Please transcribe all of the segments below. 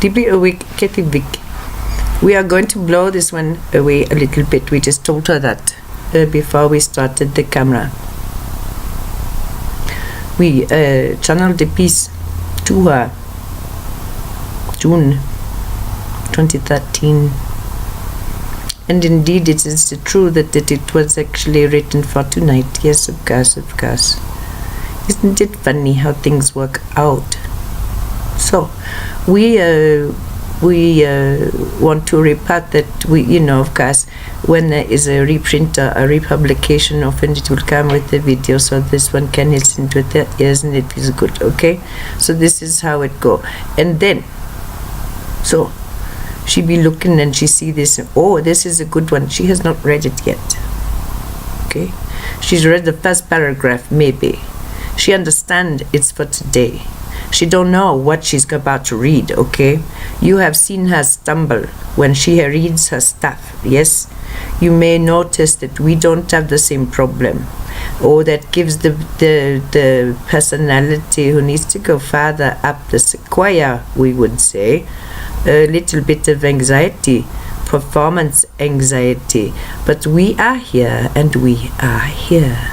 Deeply awake Kathy Vick. We are going to blow this one away a little bit. We just told her that before we started the camera. We channeled the piece to her June 2013, and indeed it is true that it was actually written for tonight. Yes, of course. Isn't it funny how things work out? So we want to report that of course, when there is a reprint or a republication, often it will come with the video, so this one can listen to their ears and it feels good. Okay, so this is how it go. And then so she be looking and she see this, oh, this is a good one. She has not read it yet. Okay, she's read the first paragraph maybe. She understand it's for today. She don't know what she's about to read. Okay, you have seen her stumble when she reads her stuff. Yes, you may notice that we don't have the same problem, or that gives the personality who needs to go farther up the sequoia, we would say, a little bit of anxiety, performance anxiety. But we are here and we are here.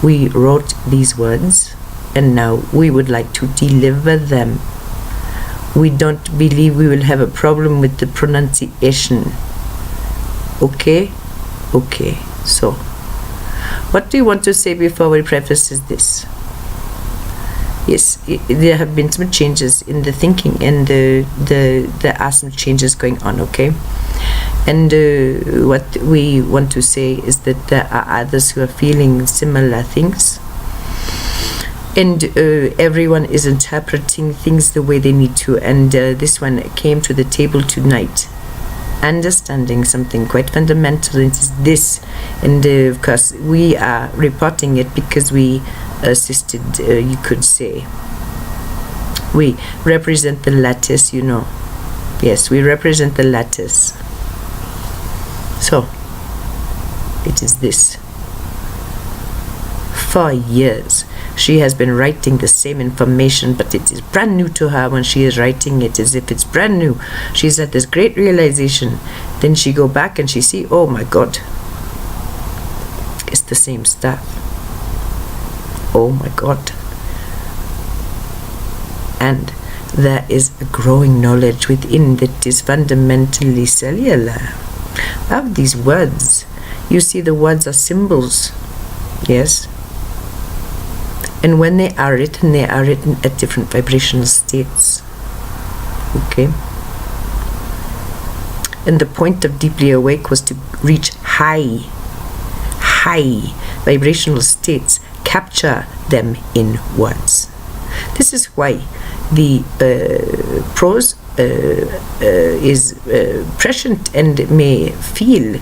We wrote these words and now we would like to deliver them. We don't believe we will have a problem with the pronunciation. Okay, so what do you want to say before we preface this? Yes, there have been some changes in the thinking, and there are some changes going on. Okay, and what we want to say is that there are others who are feeling similar things, and everyone is interpreting things the way they need to. And this one came to the table tonight, understanding something quite fundamental. It's this, and of course we are reporting it because we assisted, you could say. We represent the lattice, Yes, we represent the lattice. So it is this. For years she has been writing the same information, but it is brand new to her. When she is writing it as if it's brand new, she's had this great realization. Then she go back and she see, oh my God, it's the same stuff. Oh my God. And there is a growing knowledge within that is fundamentally cellular of these words. You see, the words are symbols. Yes. And when they are written at different vibrational states. Okay. And the point of Deeply Awake was to reach high vibrational states, capture them in words. This is why the prose is prescient and may feel.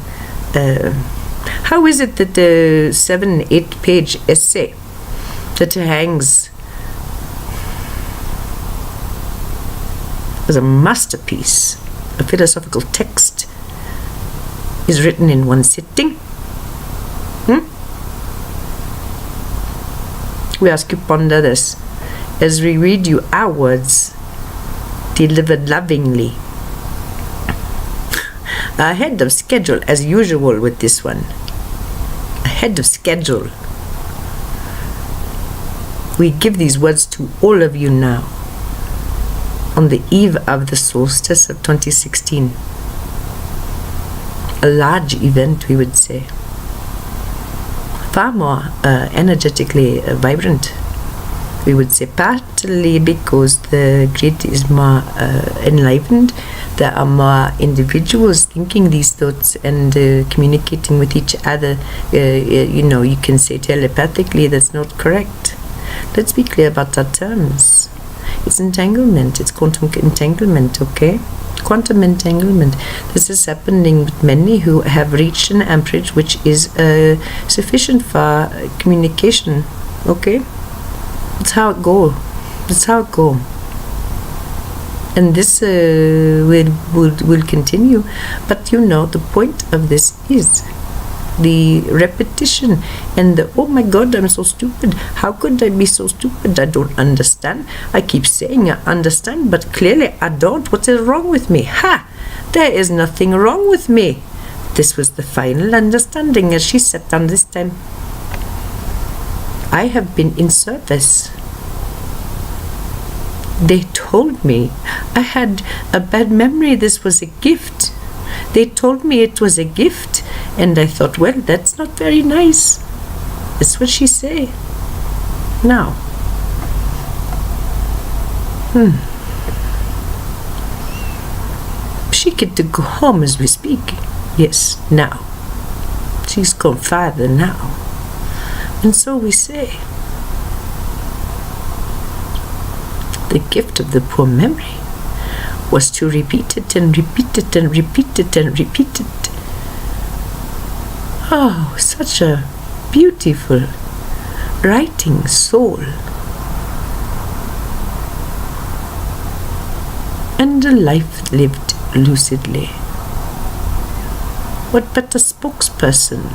How is it that the 7-8 page essay that hangs as a masterpiece, a philosophical text, is written in one sitting? We ask you ponder this as we read you our words delivered lovingly, ahead of schedule as usual with this one. Ahead of schedule. We give these words to all of you now on the eve of the solstice of 2016. A large event, we would say. Far more energetically vibrant, we would say, partly because the grid is more enlivened. There are more individuals thinking these thoughts and communicating with each other. You can say telepathically. That's not correct. Let's be clear about our terms. It's entanglement. It's quantum entanglement, okay? Quantum entanglement. This is happening with many who have reached an amperage which is sufficient for communication, okay? That's how it go. And this will continue. But the point of this is the repetition and the, oh my God, I'm so stupid. How could I be so stupid? I don't understand. I keep saying I understand, but clearly I don't. What is wrong with me? Ha! There is nothing wrong with me. This was the final understanding as she sat down this time. I have been in service. They told me I had a bad memory. This was a gift. They told me it was a gift, and I thought, well, that's not very nice. That's what she say. Now, she get to go home as we speak. Yes, now. She's gone farther now. And so we say, the gift of the poor memory was to repeat it and repeat it and repeat it and repeat it. Oh, such a beautiful writing soul. And a life lived lucidly. What better spokesperson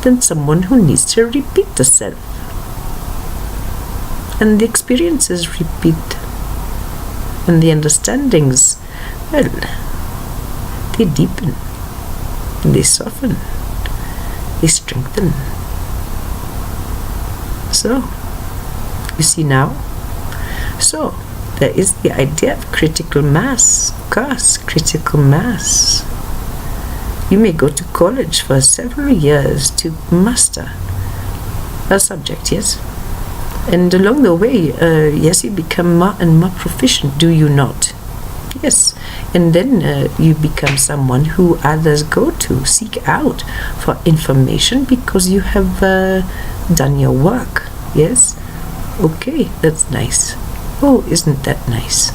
than someone who needs to repeat herself? And the experiences repeat. And the understandings, well, they deepen, they soften, they strengthen. So, you see now? So, there is the idea of critical mass. Of course, critical mass. You may go to college for several years to master a subject, yes? And along the way, yes, you become more and more proficient, do you not? Yes. And then you become someone who others go to, seek out for information because you have done your work. Yes? Okay, that's nice. Oh, isn't that nice?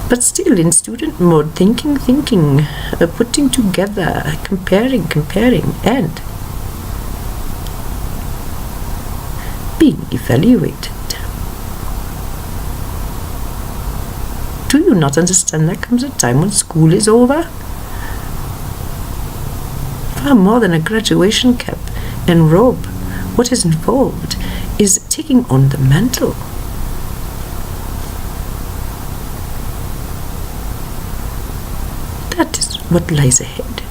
But still in student mode, thinking, putting together, comparing, and being evaluated. Do you not understand there comes a time when school is over? Far more than a graduation cap and robe, what is involved is taking on the mantle. That is what lies ahead.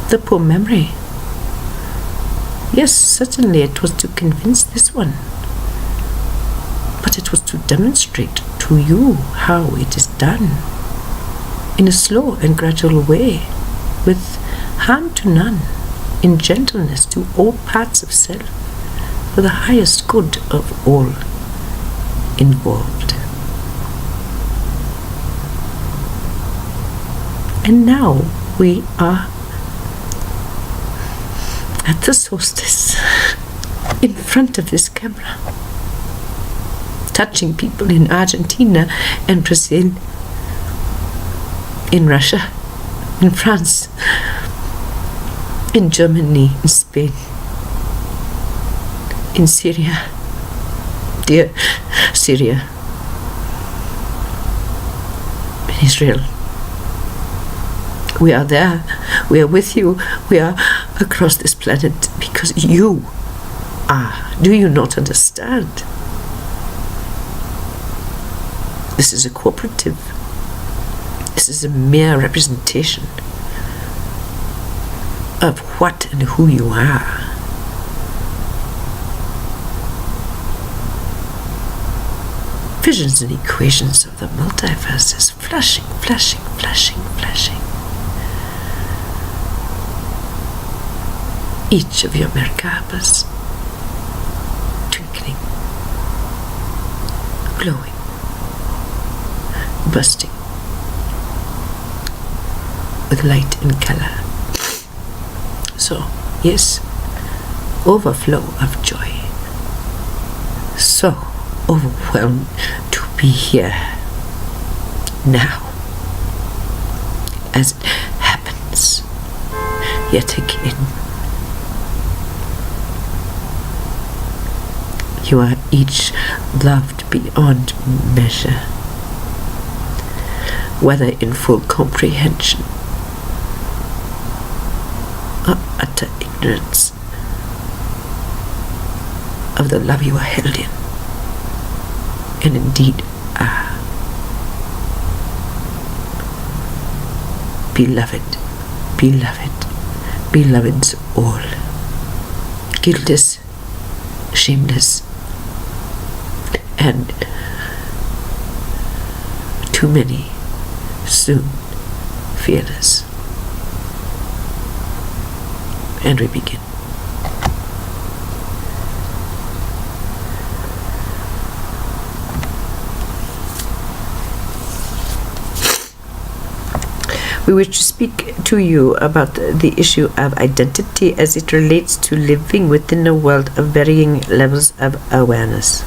The poor memory. Yes, certainly it was to convince this one. But it was to demonstrate to you how it is done. In a slow and gradual way, with harm to none, in gentleness to all parts of self, for the highest good of all involved. And now we are at the solstice, in front of this camera, touching people in Argentina and Brazil, in Russia, in France, in Germany, in Spain, in Syria, dear Syria, in Israel. We are there, we are with you, we are across this planet because you are. Do you not understand? This is a cooperative. This is a mere representation of what and who you are. Visions and equations of the multiverse is flashing. Each of your Merkabas twinkling, glowing, bursting with light and color. So, yes, overflow of joy. So overwhelmed to be here now, as it happens yet again. You are each loved beyond measure, whether in full comprehension or utter ignorance of the love you are held in, and indeed are. Beloved, beloved, beloveds all, guiltless, shameless, and too many soon fearless. And we begin. We wish to speak to you about the issue of identity as it relates to living within a world of varying levels of awareness.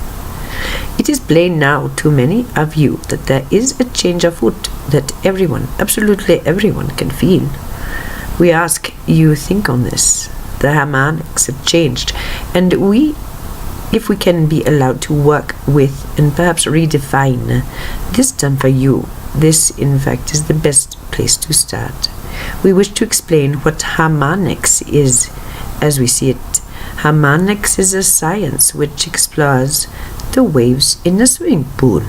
It is plain now to many of you that there is a change afoot that everyone, absolutely everyone, can feel. We ask you think on this. The harmonics have changed, and if we can be allowed to work with and perhaps redefine this term for you, this in fact is the best place to start. We wish to explain what harmonics is as we see it. Harmonics is a science which explores the waves in a swimming pool.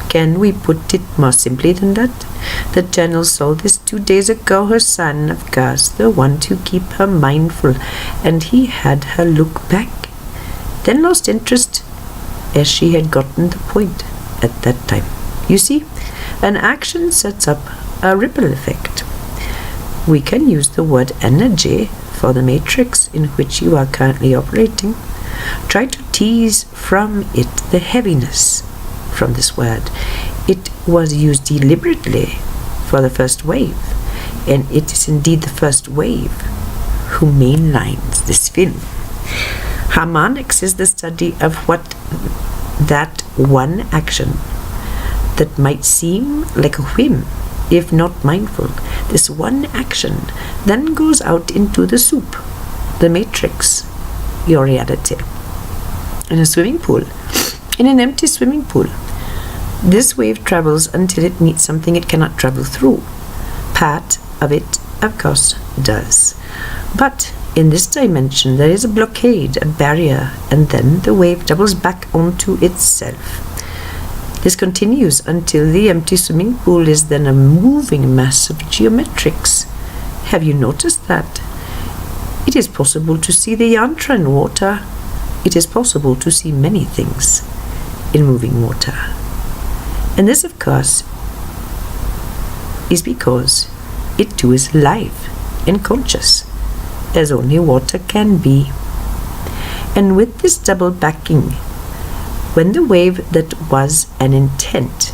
Can we put it more simply than that? The journal saw this 2 days ago. Her son, of course, the one to keep her mindful, and he had her look back, then lost interest as she had gotten the point at that time. You see, an action sets up a ripple effect. We can use the word energy for the matrix in which you are currently operating. Try to tease from it the heaviness from this word. It was used deliberately for the first wave, and it is indeed the first wave who mainlines this film. Harmonics is the study of what that one action that might seem like a whim, if not mindful, this one action then goes out into the soup, the matrix, your reality. In a swimming pool, in an empty swimming pool, this wave travels until it meets something it cannot travel through. Part of it, of course, does. But in this dimension, there is a blockade, a barrier, and then the wave doubles back onto itself. This continues until the empty swimming pool is then a moving mass of geometrics. Have you noticed that? It is possible to see the yantra in water. It is possible to see many things in moving water. And this, of course, is because it too is live and conscious, as only water can be. And with this double backing, when the wave that was an intent,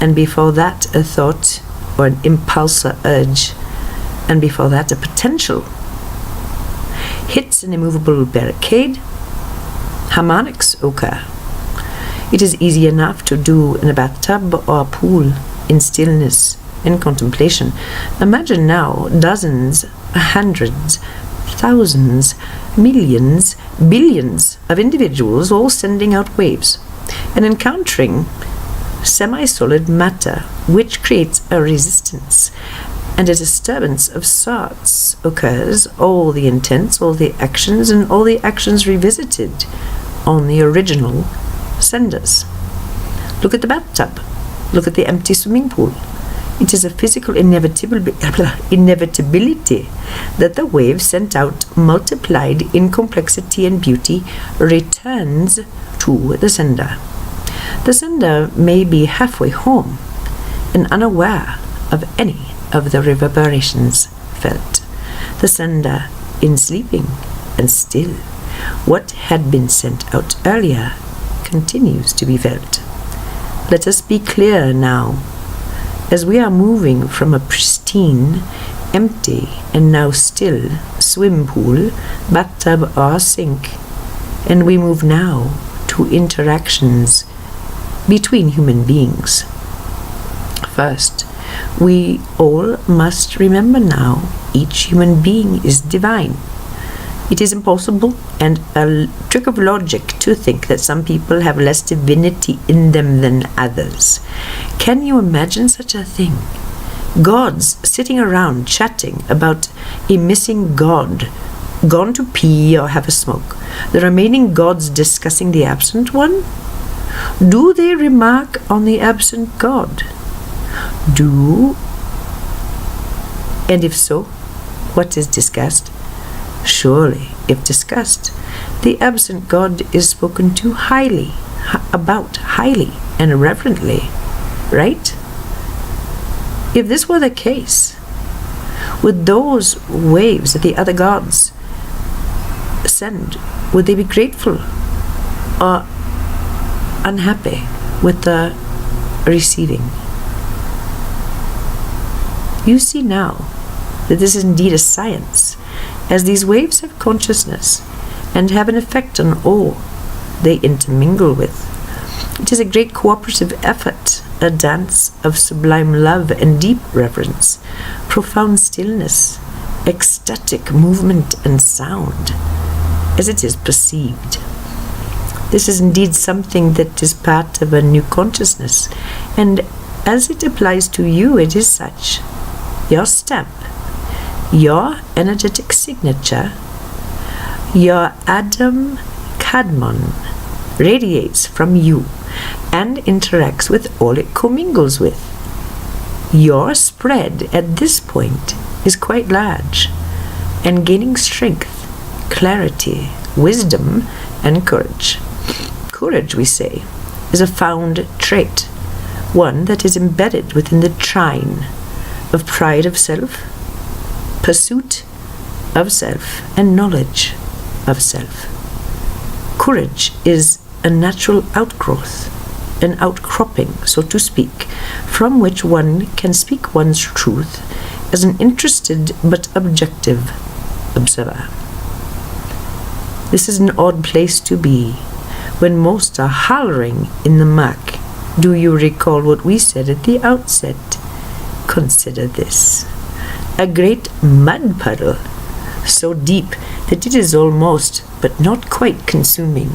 and before that a thought or an impulse or urge, and before that a potential, hits an immovable barricade, harmonics occur. It is easy enough to do in a bathtub or a pool in stillness and contemplation. Imagine now dozens, hundreds, thousands, millions, billions of individuals all sending out waves and encountering semi-solid matter, which creates a resistance, and a disturbance of sorts occurs. All the intents, all the actions, and all the actions revisited on the original senders. Look at the bathtub. Look at the empty swimming pool. It is a physical inevitability that the wave sent out, multiplied in complexity and beauty, returns to the sender. The sender may be halfway home and unaware of any of the reverberations felt. The sender in sleeping and still. What had been sent out earlier continues to be felt. Let us be clear now. As we are moving from a pristine, empty, and now still swim pool, bathtub, or sink, and we move now to interactions between human beings. First, we all must remember now each human being is divine. It is impossible and a trick of logic to think that some people have less divinity in them than others. Can you imagine such a thing? Gods sitting around chatting about a missing god, gone to pee or have a smoke. The remaining gods discussing the absent one? Do they remark on the absent god? And if so, what is discussed? Surely, if discussed, the absent god is spoken to highly and reverently, right? If this were the case, would those waves that the other gods send, would they be grateful or unhappy with the receiving? You see now that this is indeed a science, as these waves have consciousness and have an effect on all they intermingle with. It is a great cooperative effort, a dance of sublime love and deep reverence, profound stillness, ecstatic movement and sound, as it is perceived. This is indeed something that is part of a new consciousness, and as it applies to you, it is such. Your stamp, your energetic signature, your Adam Kadmon radiates from you and interacts with all it commingles with. Your spread at this point is quite large and gaining strength, clarity, wisdom, and courage. Courage, we say, is a found trait, one that is embedded within the trine of pride of self, pursuit of self, and knowledge of self. Courage is a natural outgrowth, an outcropping, so to speak, from which one can speak one's truth as an interested but objective observer. This is an odd place to be, when most are hollering in the muck. Do you recall what we said at the outset? Consider this: a great mud puddle, so deep that it is almost, but not quite, consuming,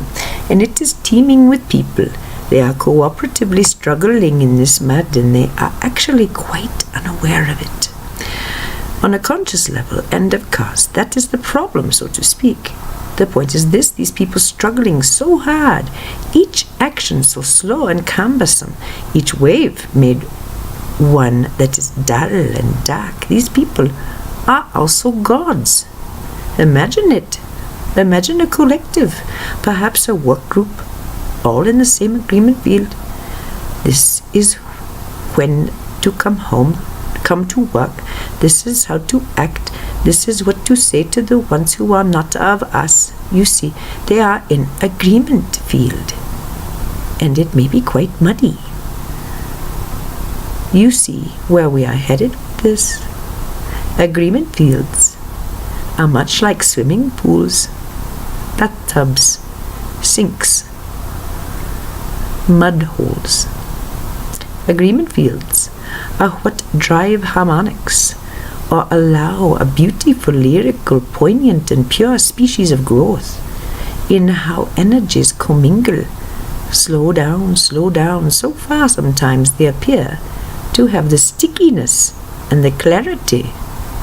and it is teeming with people. They are cooperatively struggling in this mud, and they are actually quite unaware of it. On a conscious level, and of course, that is the problem, so to speak. The point is this: these people struggling so hard, each action so slow and cumbersome, each wave made one that is dull and dark. These people are also gods. Imagine it. Imagine a collective, perhaps a work group, all in the same agreement field. This is when to come to work. This is how to act. This is what to say to the ones who are not of us. You see, they are in agreement field, and it may be quite muddy. You see where we are headed with this. Agreement fields are much like swimming pools, bathtubs, sinks, mud holes. Agreement fields are what drive harmonics, or allow a beautiful, lyrical, poignant, and pure species of growth in how energies commingle. Slow down, so far sometimes they appear to have the stickiness and the clarity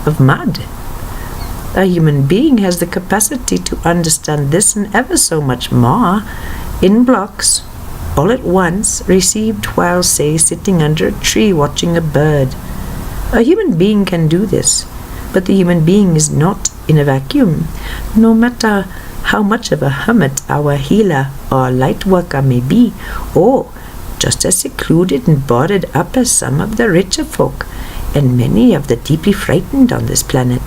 of mud. A human being has the capacity to understand this and ever so much more in blocks, all at once, received while, say, sitting under a tree watching a bird. A human being can do this, but the human being is not in a vacuum. No matter how much of a hermit our healer or light worker may be, or just as secluded and boarded up as some of the richer folk, and many of the deeply frightened on this planet,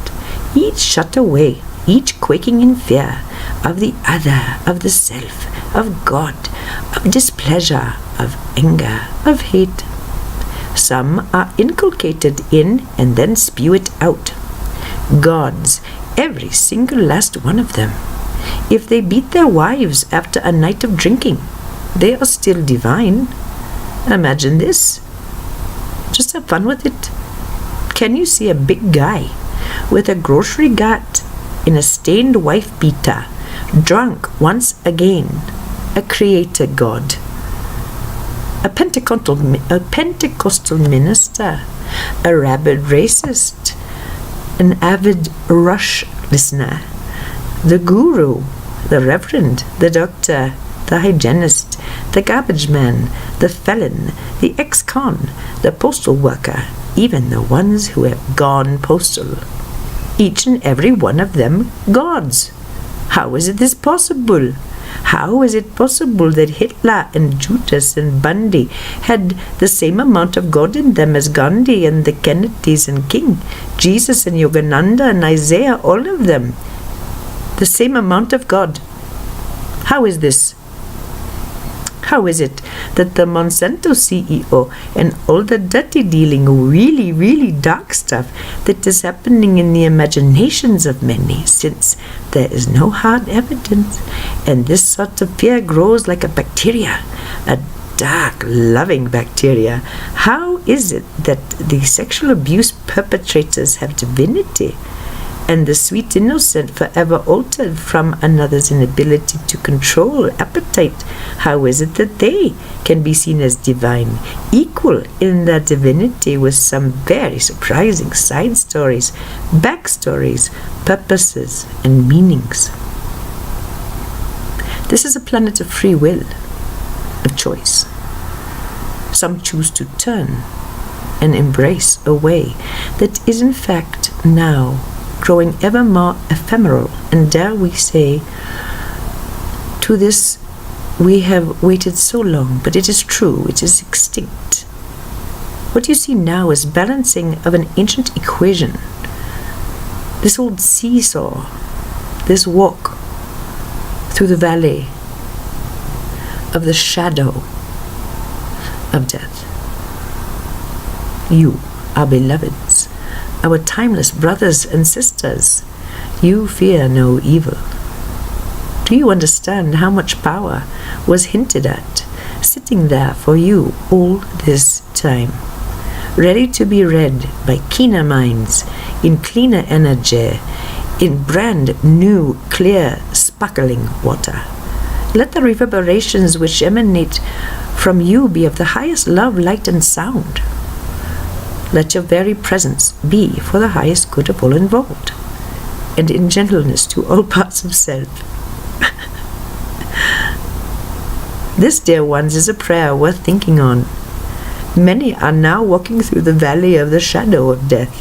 each shut away, each quaking in fear of the other, of the self, of God, of displeasure, of anger, of hate. Some are inculcated in and then spew it out. Gods, every single last one of them. If they beat their wives after a night of drinking, they are still divine. Imagine this. Just have fun with it. Can you see a big guy with a grocery cart in a stained wife-beater, drunk once again, a creator God, a Pentecostal minister, a rabid racist, an avid Rush listener, the guru, the reverend, the doctor, the hygienist, the garbage man, the felon, the ex-con, the postal worker, even the ones who have gone postal. Each and every one of them gods. How is this possible? How is it possible that Hitler and Judas and Bundy had the same amount of God in them as Gandhi and the Kennedys and King, Jesus and Yogananda and Isaiah, all of them? The same amount of God. How is this? How is it that the Monsanto CEO and all the dirty dealing, really, really dark stuff that is happening in the imaginations of many, since there is no hard evidence, and this sort of fear grows like a bacteria, a dark, loving bacteria, how is it that the sexual abuse perpetrators have divinity, and the sweet innocent forever altered from another's inability to control appetite? How is it that they can be seen as divine, equal in their divinity, with some very surprising side stories, backstories, purposes, and meanings? This is a planet of free will, of choice. Some choose to turn and embrace a way that is in fact now growing ever more ephemeral, and dare we say, to this we have waited so long, but it is true, it is extinct. What you see now is balancing of an ancient equation, this old seesaw, this walk through the valley of the shadow of death. You, our beloveds, our timeless brothers and sisters, you fear no evil. Do you understand how much power was hinted at, sitting there for you all this time, ready to be read by keener minds, in cleaner energy, in brand new, clear, sparkling water? Let the reverberations which emanate from you be of the highest love, light, and sound. Let your very presence be for the highest good of all involved, and in gentleness to all parts of self. This, dear ones, is a prayer worth thinking on. Many are now walking through the valley of the shadow of death.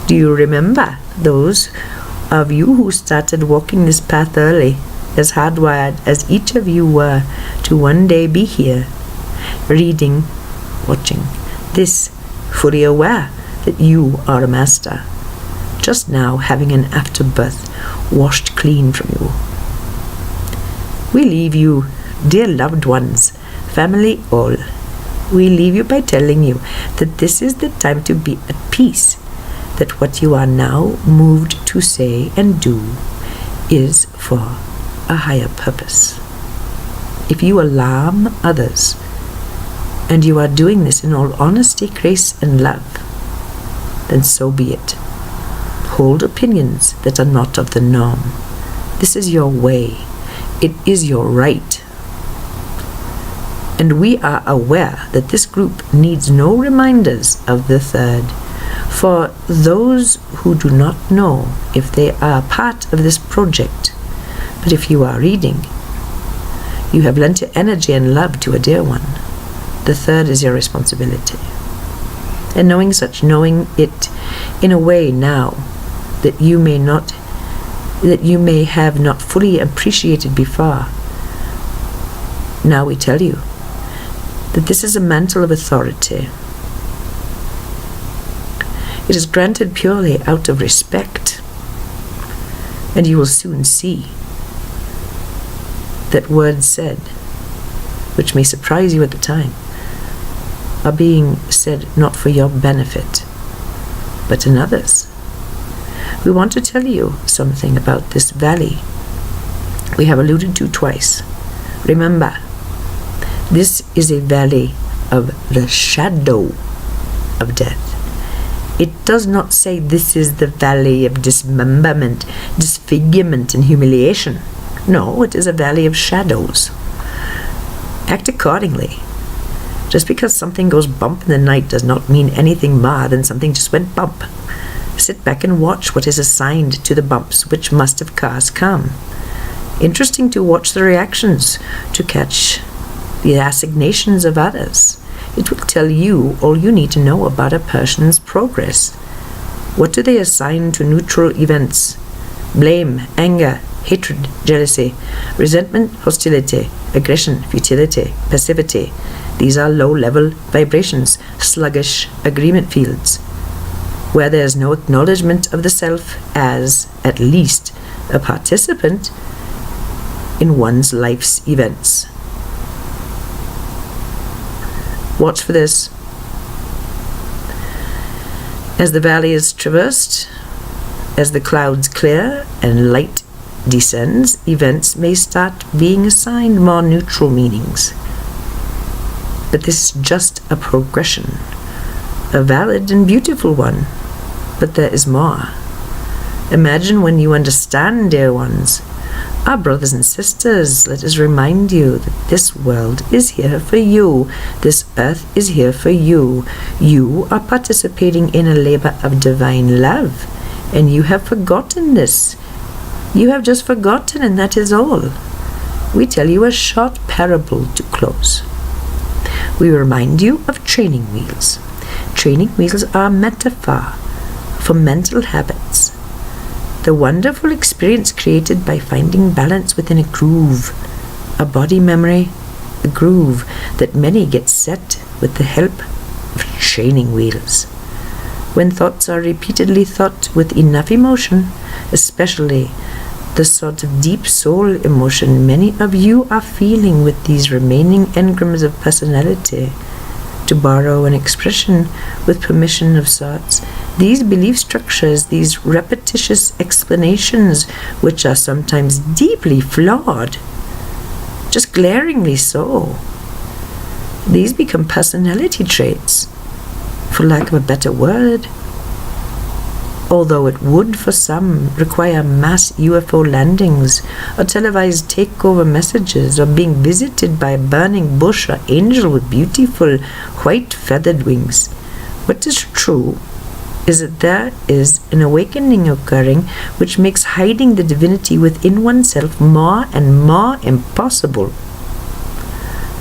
Do you remember those of you who started walking this path early, as hardwired as each of you were to one day be here, reading, watching, this, fully aware that you are a master, just now having an afterbirth washed clean from you? We leave you, dear loved ones, family all, we leave you by telling you that this is the time to be at peace, that what you are now moved to say and do is for a higher purpose. If you alarm others, and you are doing this in all honesty, grace, and love, then so be it. Hold opinions that are not of the norm. This is your way. It is your right. And we are aware that this group needs no reminders of the third. For those who do not know if they are part of this project, but if you are reading, you have lent your energy and love to a dear one. The third is your responsibility. And knowing such, knowing it in a way now that you may have not fully appreciated before, now we tell you that this is a mantle of authority. It is granted purely out of respect, and you will soon see that words said, which may surprise you at the time, are being said not for your benefit, but another's. We want to tell you something about this valley we have alluded to twice. Remember, this is a valley of the shadow of death, It does not say this is the valley of dismemberment, disfigurement, and humiliation. No, it is a valley of shadows. Act accordingly. Just because something goes bump in the night does not mean anything more than something just went bump. Sit back and watch what is assigned to the bumps which must of course come. Interesting to watch the reactions, to catch the assignations of others. It will tell you all you need to know about a person's progress. What do they assign to neutral events? Blame, anger, hatred, jealousy, resentment, hostility, aggression, futility, passivity. These are low-level vibrations, sluggish agreement fields, where there is no acknowledgement of the self as, at least, a participant in one's life's events. Watch for this. As the valley is traversed, as the clouds clear and light descends, events may start being assigned more neutral meanings. But this is just a progression, a valid and beautiful one. But there is more. Imagine when you understand, dear ones. Our brothers and sisters, let us remind you that this world is here for you. This earth is here for you. You are participating in a labor of divine love, and you have forgotten this. You have just forgotten, and that is all. We tell you a short parable to close. We remind you of training wheels. Training wheels are a metaphor for mental habits. The wonderful experience created by finding balance within a groove, a body memory, a groove that many get set with the help of training wheels. When thoughts are repeatedly thought with enough emotion, especially the sort of deep soul emotion many of you are feeling with these remaining engrams of personality, to borrow an expression with permission of sorts, these belief structures, these repetitious explanations, which are sometimes deeply flawed, just glaringly so, these become personality traits, for lack of a better word. Although it would, for some, require mass UFO landings, or televised takeover messages, or being visited by a burning bush or angel with beautiful white feathered wings. What is true is that there is an awakening occurring which makes hiding the divinity within oneself more and more impossible.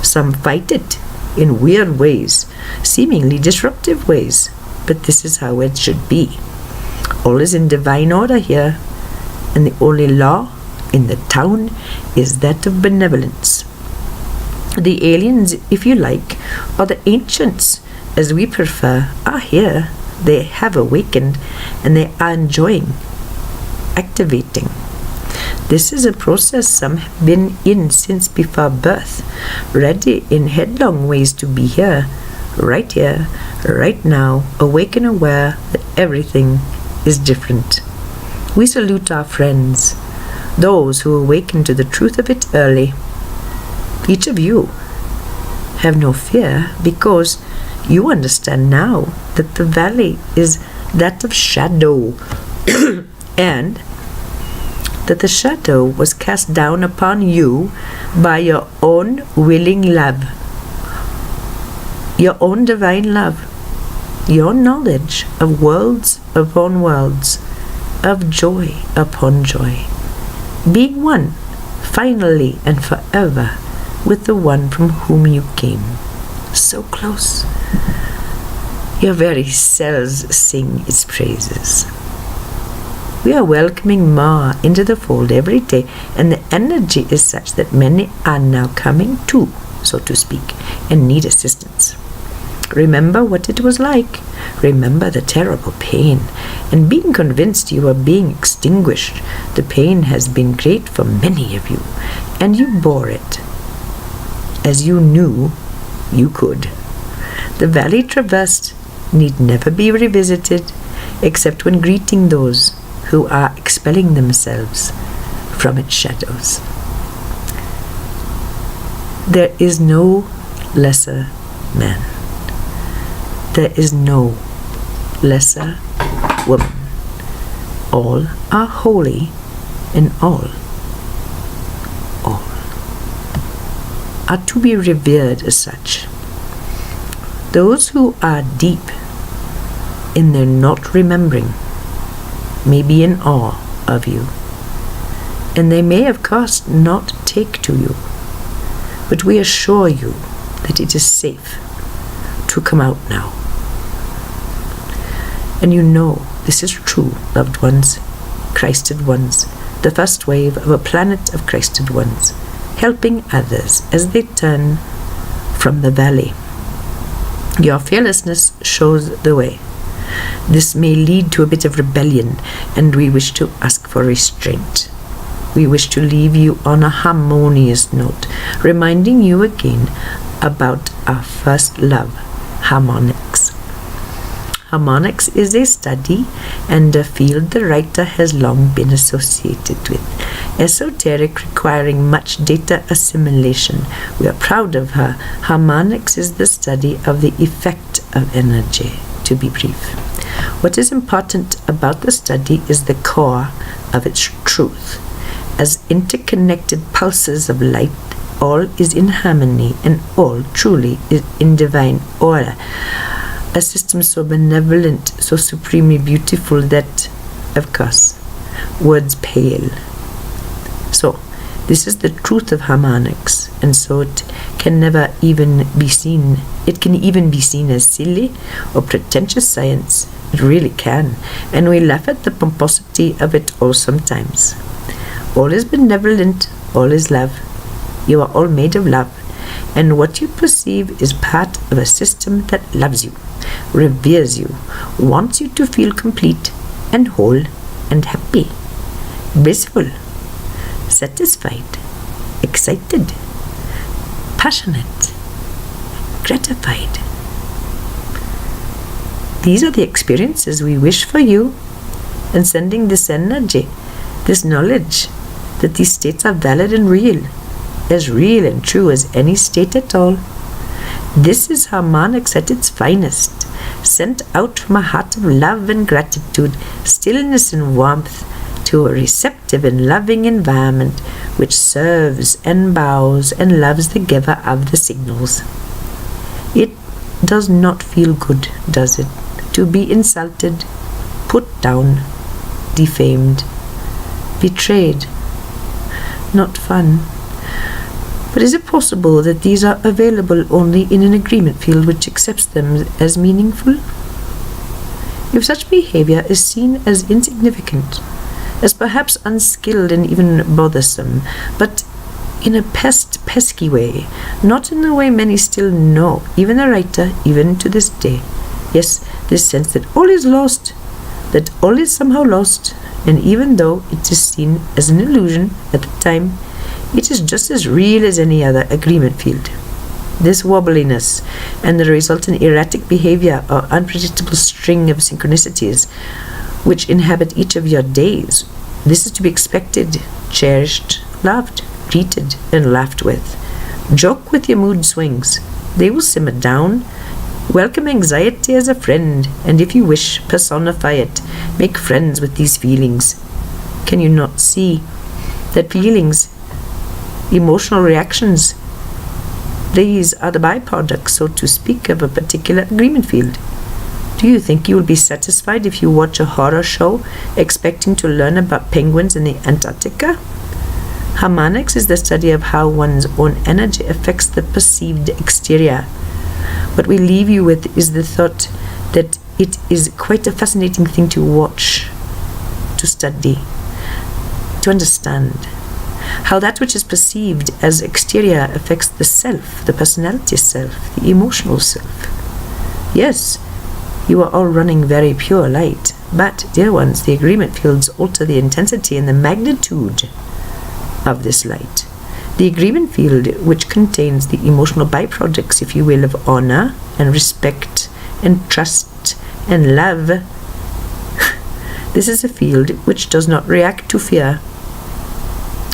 Some fight it in weird ways, seemingly disruptive ways, but this is how it should be. All is in divine order here, and the only law in the town is that of benevolence. The aliens, if you like, or the ancients, as we prefer, are here. They have awakened, and they are enjoying, activating. This is a process some have been in since before birth, ready in headlong ways to be here, right now, awake and aware that everything is different. We salute our friends, those who awaken to the truth of it early. Each of you have no fear, because you understand now that the valley is that of shadow and that the shadow was cast down upon you by your own willing love, your own divine love, your knowledge of worlds upon worlds, of joy upon joy, being one, finally and forever, with the one from whom you came. So close. Your very cells sing its praises. We are welcoming Ma into the fold every day, and the energy is such that many are now coming to, so to speak, and need assistance. Remember what it was like. Remember the terrible pain, and being convinced you are being extinguished. The pain has been great for many of you, and you bore it as you knew you could. The valley traversed need never be revisited, except when greeting those who are expelling themselves from its shadows. There is no lesser man. There is no lesser woman. All are holy, and all are to be revered as such. Those who are deep in their not remembering may be in awe of you, and they may of course not take to you, but we assure you that it is safe to come out now. And you know this is true, loved ones, Christed ones, the first wave of a planet of Christed ones, helping others as they turn from the valley. Your fearlessness shows the way. This may lead to a bit of rebellion, and we wish to ask for restraint. We wish to leave you on a harmonious note, reminding you again about our first love, harmonics. Harmonics is a study and a field the writer has long been associated with. Esoteric, requiring much data assimilation. We are proud of her. Harmonics is the study of the effect of energy, to be brief. What is important about the study is the core of its truth. As interconnected pulses of light, all is in harmony and all truly is in divine order. A system so benevolent, so supremely beautiful that, of course, words pale. So, this is the truth of harmonics, and so it can never even be seen. It can even be seen as silly or pretentious science. It really can, and we laugh at the pomposity of it all sometimes. All is benevolent, all is love. You are all made of love, and what you perceive is part of a system that loves you, reveres you, wants you to feel complete and whole and happy, blissful, satisfied, excited, passionate, gratified. These are the experiences we wish for you, and sending this energy, this knowledge that these states are valid and real and true as any state at all. This is harmonics at its finest, sent out from a heart of love and gratitude, stillness and warmth, to a receptive and loving environment which serves and bows and loves the giver of the signals. It does not feel good, does it, to be insulted, put down, defamed, betrayed? Not fun. But is it possible that these are available only in an agreement field which accepts them as meaningful? If such behavior is seen as insignificant, as perhaps unskilled and even bothersome, but in a pesky way, not in the way many still know, even the writer, even to this day. Yes, this sense that all is lost, that all is somehow lost, and even though it is seen as an illusion at the time, it is just as real as any other agreement field. This wobbliness and the resultant erratic behavior or unpredictable string of synchronicities which inhabit each of your days, this is to be expected, cherished, loved, greeted, and laughed with. Joke with your mood swings. They will simmer down. Welcome anxiety as a friend, and if you wish, personify it. Make friends with these feelings. Can you not see that feelings, emotional reactions, these are the byproducts, so to speak, of a particular agreement field? Do you think you will be satisfied if you watch a horror show expecting to learn about penguins in the Antarctica? Harmonics is the study of how one's own energy affects the perceived exterior. What we leave you with is the thought that it is quite a fascinating thing to watch, to study, to understand how that which is perceived as exterior affects the self, the personality self, the emotional self. Yes, you are all running very pure light, but, dear ones, the agreement fields alter the intensity and the magnitude of this light. The agreement field, which contains the emotional byproducts, if you will, of honor and respect and trust and love, this is a field which does not react to fear.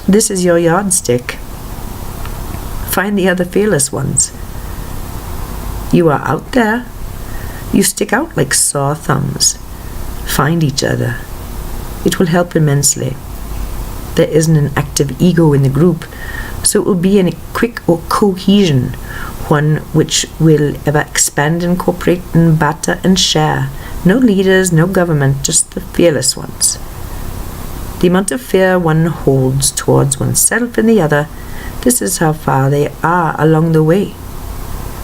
This is your yardstick. Find the other fearless ones. You are out there. You stick out like sore thumbs. Find each other. It will help immensely. There isn't an active ego in the group, so it will be in a quick cohesion, one which will ever expand and cooperate and batter and share. No leaders, no government, just the fearless ones. The amount of fear one holds towards oneself and the other, this is how far they are along the way.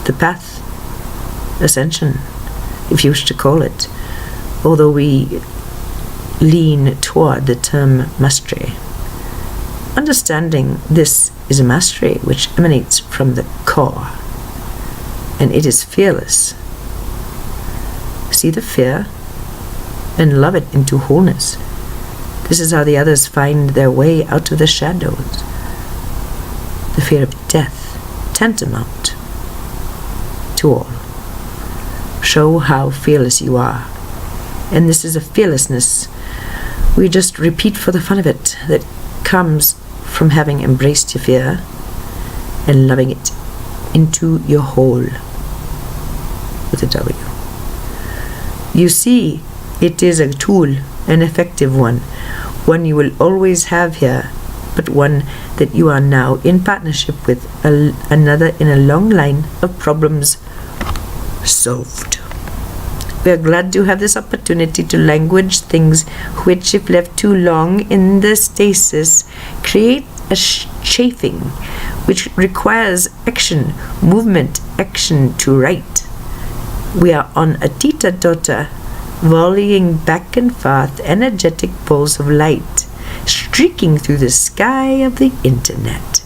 The path, ascension, if you wish to call it, although we lean toward the term mastery. Understanding this is a mastery which emanates from the core, and it is fearless. See the fear and love it into wholeness. This is how the others find their way out of the shadows. The fear of death, tantamount to all. Show how fearless you are. And this is a fearlessness we just repeat for the fun of it, that comes from having embraced your fear and loving it into your whole with a W. You see, it is a tool, an effective one you will always have here, but one that you are now in partnership with another in a long line of problems solved. We are glad to have this opportunity to language things which, if left too long in the stasis, create a chafing which requires action, movement, action to write. We are on a teeter-totter, volleying back and forth energetic balls of light, streaking through the sky of the internet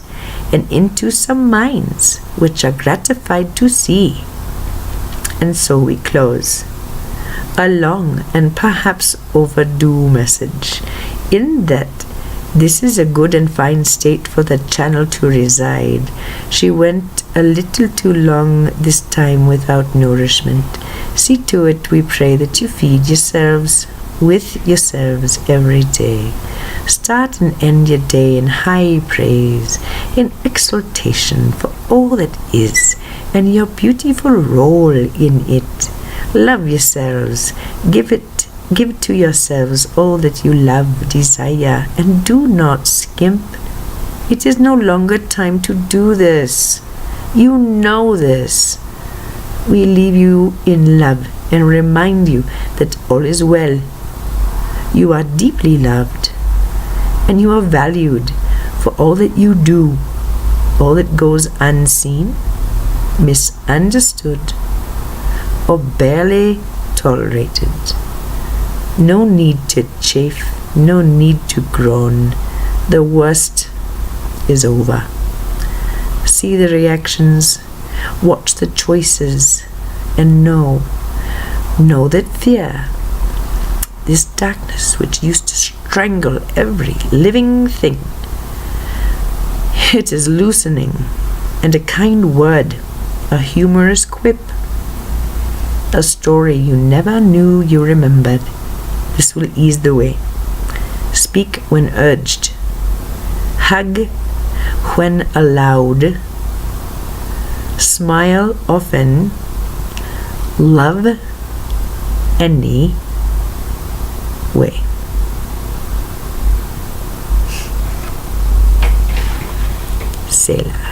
and into some minds which are gratified to see. And so we close. A long and perhaps overdue message, in that this is a good and fine state for the channel to reside. She went a little too long this time without nourishment. See to it, we pray, that you feed yourselves with yourselves every day. Start and end your day in high praise, in exaltation for all that is, and your beautiful role in it. Love yourselves. Give to yourselves all that you love, desire, and do not skimp. It is no longer time to do this. You know this. We leave you in love and remind you that all is well. You are deeply loved, and you are valued for all that you do, all that goes unseen, misunderstood, or barely tolerated. No need to chafe, no need to groan. The worst is over. See the reactions, watch the choices, and know that fear, this darkness which used to strangle every living thing, it is loosening, and a kind word, a humorous quip, a story you never knew you remembered, this will ease the way. Speak when urged. Hug when allowed. Smile often. Love any way. Selah.